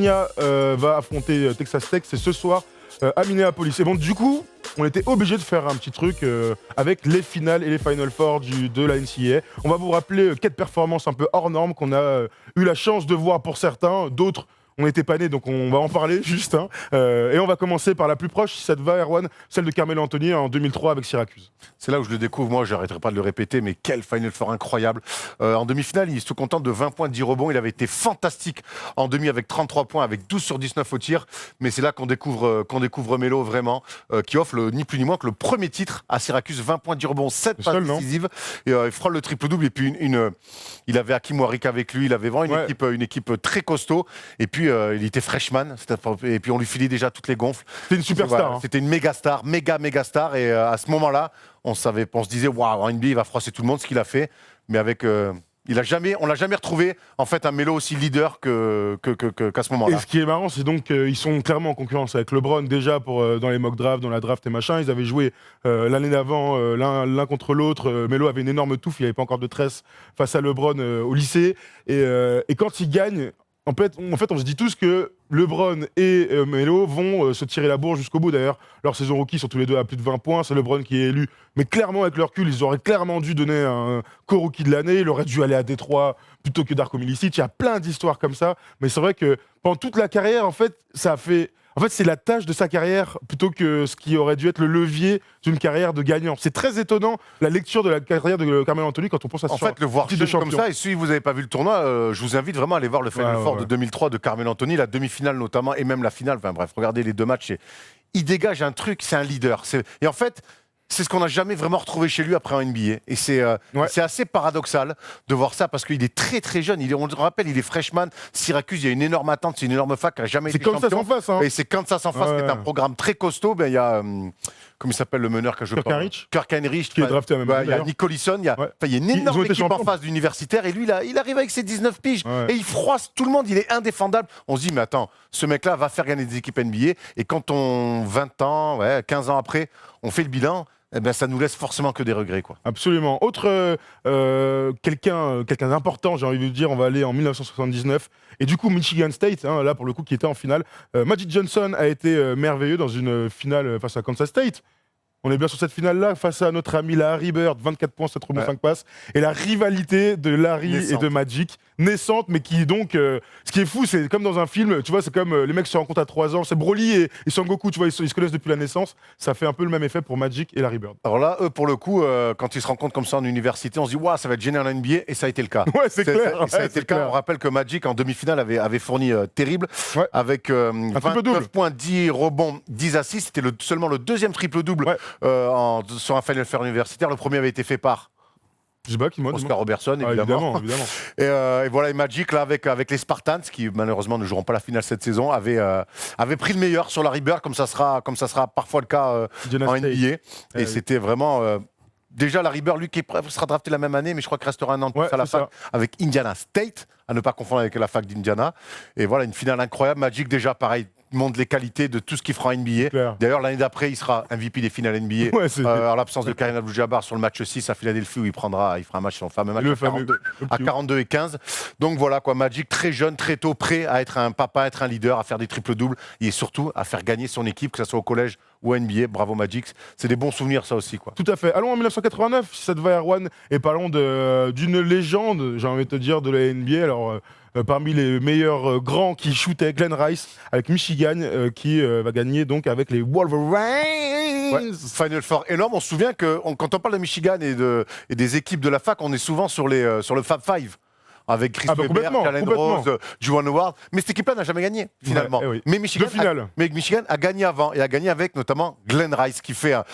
Virginia va affronter Texas Tech, c'est ce soir à Minneapolis. Et bon, du coup, on était obligé de faire un petit truc avec les finales et les Final Four de la NCAA. On va vous rappeler 4 performances un peu hors normes qu'on a eu la chance de voir pour certains, d'autres. On n'était pas nés, donc on va en parler juste. Et on va commencer par la plus proche, si ça te va, Erwan, celle de Carmelo Anthony en 2003 avec Syracuse. C'est là où je le découvre, moi, j'arrêterai pas de le répéter, mais quel Final Four incroyable. En demi-finale, il se contente de 20 points, 10 rebonds. Il avait été fantastique en demi avec 33 points, avec 12 sur 19 au tir. Mais c'est là qu'on découvre Melo vraiment, qui offre ni plus ni moins que le premier titre à Syracuse. 20 points, 10 rebonds, 7 passes décisives. Et il frôle le triple-double. Et puis il avait Hakim Warwick avec lui. Il avait vraiment une équipe très costaud. Et puis il était freshman. Et puis on lui filait déjà toutes les gonfles. C'était une superstar. C'était une méga star, méga star. Et à ce moment-là, on se disait, waouh, NBA, il va froisser tout le monde, ce qu'il a fait. Mais avec. on l'a jamais retrouvé, en fait, un Melo aussi leader qu'à ce moment-là. Et ce qui est marrant, c'est donc qu'ils sont clairement en concurrence avec LeBron, déjà dans les mock drafts, dans la draft et machin. Ils avaient joué l'année d'avant, l'un contre l'autre. Melo avait une énorme touffe, il n'y avait pas encore de tresse face à LeBron au lycée. Et quand ils gagnent, en fait, on se dit tous que LeBron et Melo vont se tirer la bourre jusqu'au bout. D'ailleurs, leur saison rookie sont tous les deux à plus de 20 points. C'est LeBron qui est élu. Mais clairement, avec le recul, ils auraient clairement dû donner un co-rookie de l'année. Il aurait dû aller à Détroit plutôt que Darko Milicic. Il y a plein d'histoires comme ça. Mais c'est vrai que pendant toute la carrière, en fait, c'est la tâche de sa carrière plutôt que ce qui aurait dû être le levier d'une carrière de gagnant. C'est très étonnant la lecture de la carrière de Carmelo Anthony quand on pense à ça. En fait, le voir jeune comme ça, et si vous n'avez pas vu le tournoi, je vous invite vraiment à aller voir le Final Four de 2003 de Carmelo Anthony, la demi-finale notamment, et même la finale. Enfin bref, regardez les deux matchs. Il dégage un truc, c'est un leader. Et en fait, c'est ce qu'on n'a jamais vraiment retrouvé chez lui après en NBA. Et c'est assez paradoxal de voir ça parce qu'il est très très jeune. On le rappelle, il est freshman. Syracuse, il y a une énorme attente. C'est une énorme fac qui n'a jamais été champion. C'est Kansas en face. Et c'est Kansas en face qui est un programme très costaud. Il y a, comment il s'appelle le meneur que je parle, Kirk Heinrich. Qui est drafté à même il y a Nick Collison. Il y a une énorme équipe en face d'universitaire. Et lui, il arrive avec ses 19 piges. Et il froisse tout le monde. Il est indéfendable. On se dit, mais attends, ce mec-là va faire gagner des équipes NBA. Et quand 20 ans, 15 ans après, on fait le bilan, eh ben, ça nous laisse forcément que des regrets, quoi. Absolument. Autre quelqu'un d'important, j'ai envie de dire, on va aller en 1979. Et du coup, Michigan State, là pour le coup, qui était en finale. Magic Johnson a été merveilleux dans une finale face à Kansas State. On est bien sur cette finale-là, face à notre ami Larry Bird, 24 points, 7 rebonds, 5 passes. Et la rivalité de Larry et de Magic, naissante, mais qui donc... ce qui est fou, c'est comme dans un film, tu vois, c'est comme les mecs se rencontrent à 3 ans. C'est Broly et Sangoku, tu vois, ils se connaissent depuis la naissance. Ça fait un peu le même effet pour Magic et Larry Bird. Alors là, eux, pour le coup, quand ils se rencontrent comme ça en université, on se dit, waouh, ça va être génial en NBA, et ça a été le cas. Ouais, c'est clair. Ça a été le cas. On rappelle que Magic, en demi-finale, avait fourni terrible, avec 29 points, 10 rebonds, 10 assists. C'était seulement le deuxième triple-double sur un Final Four universitaire. Le premier avait été fait par Oscar Robertson, évidemment. Et voilà, et Magic, là, avec les Spartans, qui malheureusement ne joueront pas la finale cette saison, avait pris le meilleur sur Larry Bird, comme ça sera parfois le cas en NBA. Et c'était vraiment... déjà, Larry Bird, lui, qui sera drafté la même année, mais je crois qu'il restera un an de plus à la fac avec Indiana State, à ne pas confondre avec la fac d'Indiana. Et voilà, une finale incroyable. Magic, déjà, pareil, montre les qualités de tout ce qu'il fera en NBA. D'ailleurs, l'année d'après, il sera MVP des finales NBA. En l'absence de Kareem Abdul-Jabbar sur le match 6 à Philadelphie, où il fera un match, son fameux match à 42 et 15. Donc voilà, quoi, Magic, très jeune, très tôt, prêt à être un papa, à être un leader, à faire des triples-doubles et surtout à faire gagner son équipe, que ce soit au collège ou NBA. Bravo Magic, c'est des bons souvenirs, ça aussi, quoi. Tout à fait. Allons en 1989, si ça te va, Erwan, et parlons d'une légende, j'ai envie de te dire, de la NBA. Alors, parmi les meilleurs grands qui shootaient, Glenn Rice avec Michigan, qui va gagner donc avec les Wolverines. Final Four énorme. On se souvient que quand on parle de Michigan et des équipes de la fac, on est souvent sur le Fab Five. Avec Chris Webber, Jalen Rose, Juwan Howard. Mais cette équipe-là n'a jamais gagné, finalement. Mais Michigan a gagné avant, et a gagné avec notamment Glenn Rice, qui fait un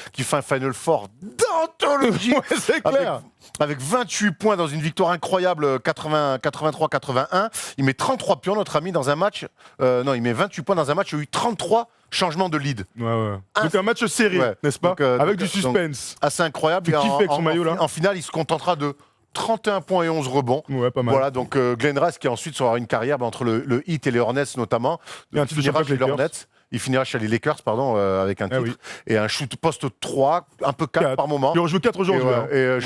Final Four d'anthologie. C'est clair. Avec 28 points dans une victoire incroyable, 83-81. Il met 33 pions, notre ami, dans un match. Il met 28 points dans un match. Il y a eu 33 changements de lead. Donc un match serré, n'est-ce pas, avec du suspense. Assez incroyable. En finale, il se contentera de 31 points et 11 rebonds. Pas mal. Voilà, donc Glenn Rice qui ensuite aura une carrière entre le Heat et les Hornets notamment. Il y a un titre de champion avec les Hornets. il finira chez les Lakers, avec un titre. Et un shoot poste 3, un peu 4 par moment. Il rejoue 4 jours. Et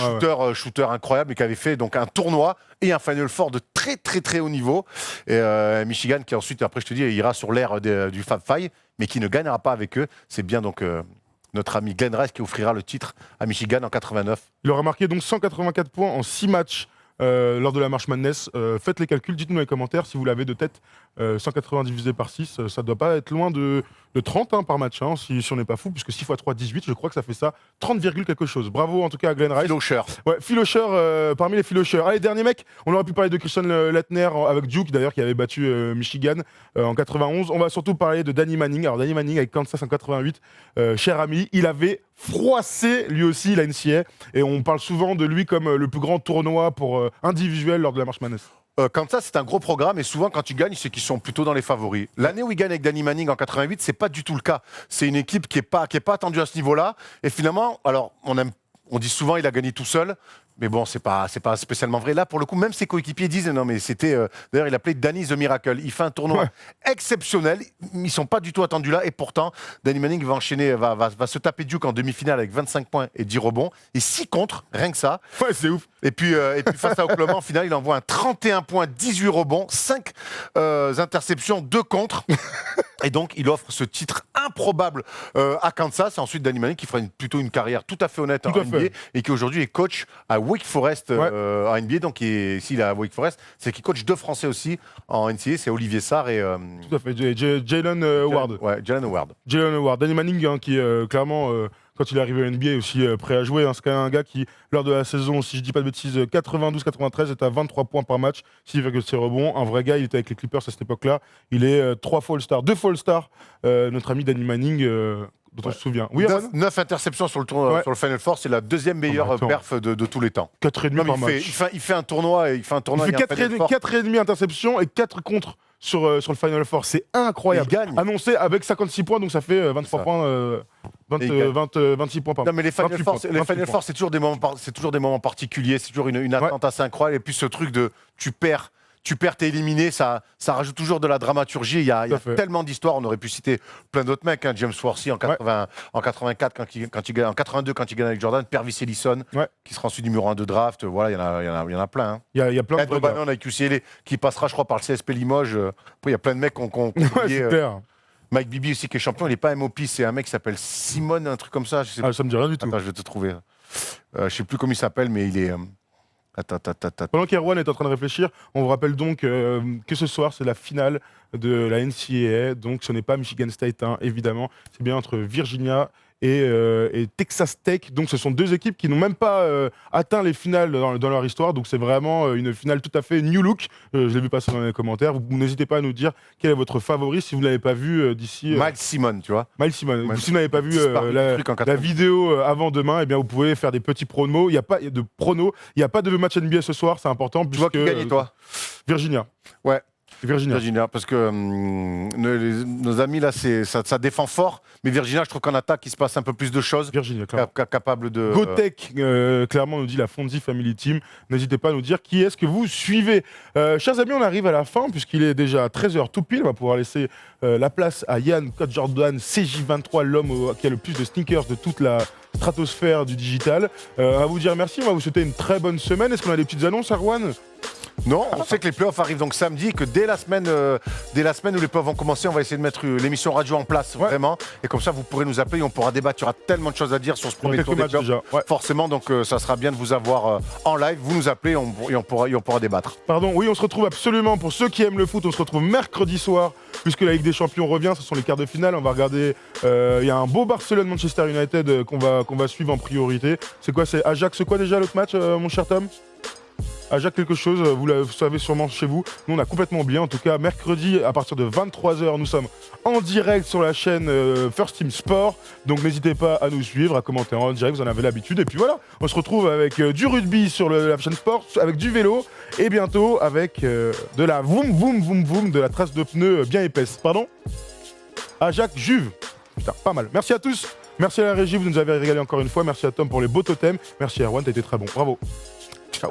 shooter incroyable, mais qui avait fait donc un tournoi et un Final Four de très très très haut niveau. Et Michigan qui ensuite, après je te dis, ira sur l'ère du Fab Five, mais qui ne gagnera pas avec eux. C'est bien donc notre ami Glenn Rice qui offrira le titre à Michigan en 89. Il aura marqué donc 184 points en 6 matchs lors de la March Madness. Faites les calculs, dites-nous dans les commentaires si vous l'avez de tête. 180 divisé par 6, ça ne doit pas être loin de 30 par match, si on n'est pas fou, puisque 6 x 3, 18, je crois que ça fait ça, 30, quelque chose. Bravo en tout cas à Glenn Rice. Filocher. Ouais, Filocher, parmi les Filochers. Allez, dernier mec, on aurait pu parler de Christian Laettner avec Duke, d'ailleurs, qui avait battu Michigan en 91. On va surtout parler de Danny Manning. Alors Danny Manning avec Kansas en 88, cher ami, il avait froissé lui aussi la NCAA, et on parle souvent de lui comme le plus grand tournoi pour individuel lors de la March Madness. Kansas, c'est un gros programme et souvent quand ils gagnent, c'est qu'ils sont plutôt dans les favoris. L'année où ils gagnent avec Danny Manning en 88, c'est pas du tout le cas. C'est une équipe qui est pas attendue à ce niveau-là. Et finalement, alors on dit souvent il a gagné tout seul, mais bon, c'est pas spécialement vrai. Là, pour le coup, même ses coéquipiers disent non, mais c'était. D'ailleurs, il appelait Danny the Miracle. Il fait un tournoi exceptionnel. Ils sont pas du tout attendus là, et pourtant, Danny Manning va enchaîner, va se taper Duke en demi-finale avec 25 points et 10 rebonds et 6 contre, rien que ça. Ouais, c'est ouf. Et puis face à Oklahoma, en finale, il envoie un 31 points, 18 rebonds, 5 interceptions, 2 contre. Et donc, il offre ce titre improbable à Kansas. Et ensuite, Danny Manning qui fera plutôt une carrière tout à fait honnête en NBA et qui aujourd'hui est coach à Wake Forest en NBA. Donc, s'il est à Wake Forest, c'est qu'il coach 2 Français aussi en NCAA. C'est Olivier Sarr et... Tout à fait, Jalen Howard. Ouais, Jalen Howard. Jalen Howard. Danny Manning, qui clairement... quand il est arrivé à NBA aussi prêt à jouer, c'est quand même un gars qui, lors de la saison, si je dis pas de bêtises, 92-93, est à 23 points par match, 6,6 rebonds. Un vrai gars, il était avec les Clippers à cette époque-là. Il est 3 fois All-Star, 2 fois All-Star, notre ami Danny Manning, dont on se souvient. Oui, 9 interceptions sur le Final Four, c'est la deuxième meilleure perf de tous les temps. 4,5 par match. Il fait un tournoi, il fait 4,5 interceptions et 4 contre sur le Final Four. C'est incroyable. Il gagne. Annoncé avec 56 points, donc ça fait 23 points. 26 points par match. Non, mais les Final Four, c'est toujours des moments particuliers, c'est toujours une attente assez incroyable. Et puis ce truc de tu perds, t'es éliminé, ça rajoute toujours de la dramaturgie. Il y a tellement d'histoires. On aurait pu citer plein d'autres mecs. James Worthy en 84, en 82, quand il gagne avec Jordan. Pervis Ellison, qui sera ensuite numéro 1 de draft. Voilà, il y en a plein. Il y a plein de Bannon avec UCLA, qui passera, je crois, par le CSP Limoges. Après, il y a plein de mecs qu'on Mike Bibby aussi, qui est champion. Il n'est pas MOP, c'est un mec qui s'appelle Simone, un truc comme ça. Ça me dit rien du tout. Attends, je vais te trouver. Je ne sais plus comment il s'appelle, mais il est... Pendant qu'Erwan est en train de réfléchir, on vous rappelle donc que ce soir, c'est la finale de la NCAA. Donc, ce n'est pas Michigan State, évidemment. C'est bien entre Virginia et Texas Tech. Donc, ce sont 2 équipes qui n'ont même pas atteint les finales dans leur histoire. Donc, c'est vraiment une finale tout à fait new look. Je l'ai vu passer dans les commentaires. Vous n'hésitez pas à nous dire quel est votre favori si vous ne l'avez pas vu d'ici. Miles Simon, tu vois. Miles Simon. Si vous n'avez pas vu la vidéo avant demain, eh bien, vous pouvez faire des petits pronos. Il n'y a pas de pronos. Il n'y a pas de match NBA ce soir. C'est important. Tu vois qui gagne, toi? Virginia. Ouais. Virginia, parce que nos amis là, ça défend fort, mais Virginia, je trouve qu'en attaque, il se passe un peu plus de choses. Virginia, capable de. GoTech, clairement, nous dit la Fonzie Family Team. N'hésitez pas à nous dire qui est-ce que vous suivez. Chers amis, on arrive à la fin, puisqu'il est déjà 13h tout pile. On va pouvoir laisser la place à Yann Code Jordan, CJ23, l'homme qui a le plus de sneakers de toute la stratosphère du digital. À vous dire merci, on va vous souhaiter une très bonne semaine. Est-ce qu'on a des petites annonces, Erwan? Non, on sait que les playoffs arrivent donc samedi et que dès la semaine où les playoffs vont commencer, on va essayer de mettre l'émission radio en place, vraiment. Et comme ça, vous pourrez nous appeler et on pourra débattre. Il y aura tellement de choses à dire sur ce premier tour des playoffs. Forcément, donc ça sera bien de vous avoir en live. Vous nous appelez et on pourra débattre. Pardon, oui, on se retrouve absolument. Pour ceux qui aiment le foot, on se retrouve mercredi soir, puisque la Ligue des Champions revient. Ce sont les quarts de finale. On va regarder. Il y a un beau Barcelone-Manchester United qu'on va suivre en priorité. C'est quoi? C'est Ajax, c'est quoi déjà l'autre match, mon cher Tom? Ajax quelque chose, vous savez sûrement chez vous. Nous, on a complètement oublié. En tout cas, mercredi, à partir de 23h, nous sommes en direct sur la chaîne First Team Sport. Donc, n'hésitez pas à nous suivre, à commenter en direct, vous en avez l'habitude. Et puis voilà, on se retrouve avec du rugby sur la chaîne Sport, avec du vélo, et bientôt avec de la voum, de la trace de pneus bien épaisse. Pardon? Ajax Juve. Putain, pas mal. Merci à tous. Merci à la régie, vous nous avez régalé encore une fois. Merci à Tom pour les beaux totems. Merci à Erwan, t'as été très bon. Bravo. Ciao.